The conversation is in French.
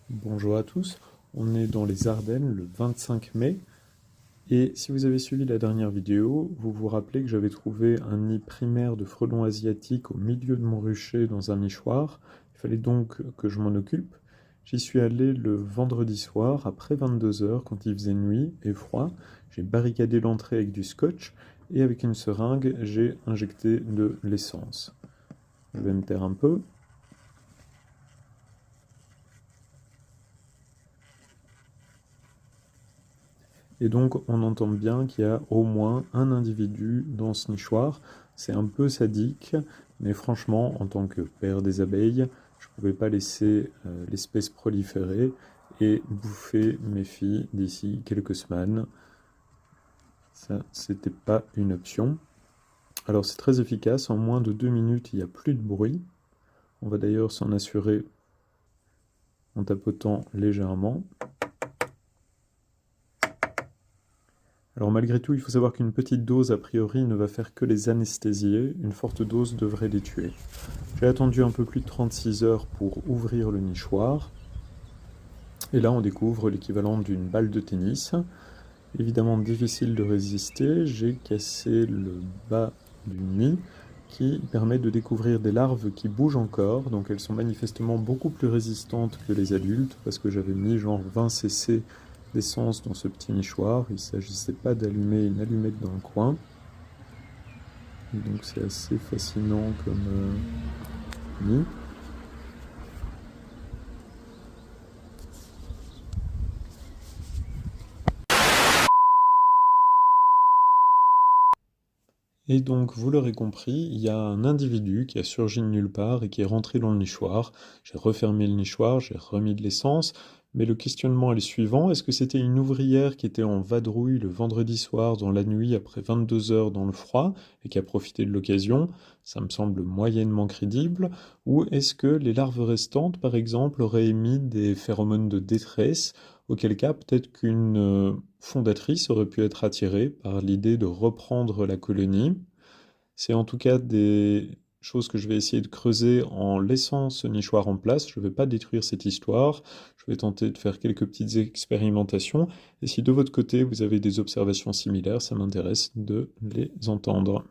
Bonjour à tous, on est dans les Ardennes le 25 mai et si vous avez suivi la dernière vidéo, vous vous rappelez que j'avais trouvé un nid primaire de frelons asiatiques au milieu de mon rucher dans un nichoir. Il fallait donc que je m'en occupe. J'y suis allé le vendredi soir après 22 heures quand il faisait nuit et froid. J'ai barricadé l'entrée avec du scotch et avec une seringue j'ai injecté de l'essence. Je vais me taire un peu. Et donc on entend bien qu'il y a au moins un individu dans ce nichoir. C'est un peu sadique, mais franchement, en tant que père des abeilles, je ne pouvais pas laisser l'espèce proliférer et bouffer mes filles d'ici quelques semaines. Ça, c'était pas une option. Alors c'est très efficace, en moins de 2 minutes, il n'y a plus de bruit. On va d'ailleurs s'en assurer en tapotant légèrement. Alors malgré tout, il faut savoir qu'une petite dose a priori ne va faire que les anesthésier, une forte dose devrait les tuer. J'ai attendu un peu plus de 36 heures pour ouvrir le nichoir, et là on découvre l'équivalent d'une balle de tennis. Évidemment difficile de résister, j'ai cassé le bas du nid, qui permet de découvrir des larves qui bougent encore, donc elles sont manifestement beaucoup plus résistantes que les adultes, parce que j'avais mis genre 20 cc d'essence dans ce petit nichoir, il ne s'agissait pas d'allumer une allumette dans le coin. Et donc c'est assez fascinant comme nid. Et donc, vous l'aurez compris, il y a un individu qui a surgi de nulle part et qui est rentré dans le nichoir. J'ai refermé le nichoir, j'ai remis de l'essence, mais le questionnement est le suivant. Est-ce que c'était une ouvrière qui était en vadrouille le vendredi soir dans la nuit après 22 heures dans le froid et qui a profité de l'occasion? Ça me semble moyennement crédible. Ou est-ce que les larves restantes, par exemple, auraient émis des phéromones de détresse, auquel cas peut-être qu'une fondatrice aurait pu être attirée par l'idée de reprendre la colonie. C'est en tout cas des choses que je vais essayer de creuser en laissant ce nichoir en place. Je ne vais pas détruire cette histoire, je vais tenter de faire quelques petites expérimentations, et si de votre côté vous avez des observations similaires, ça m'intéresse de les entendre.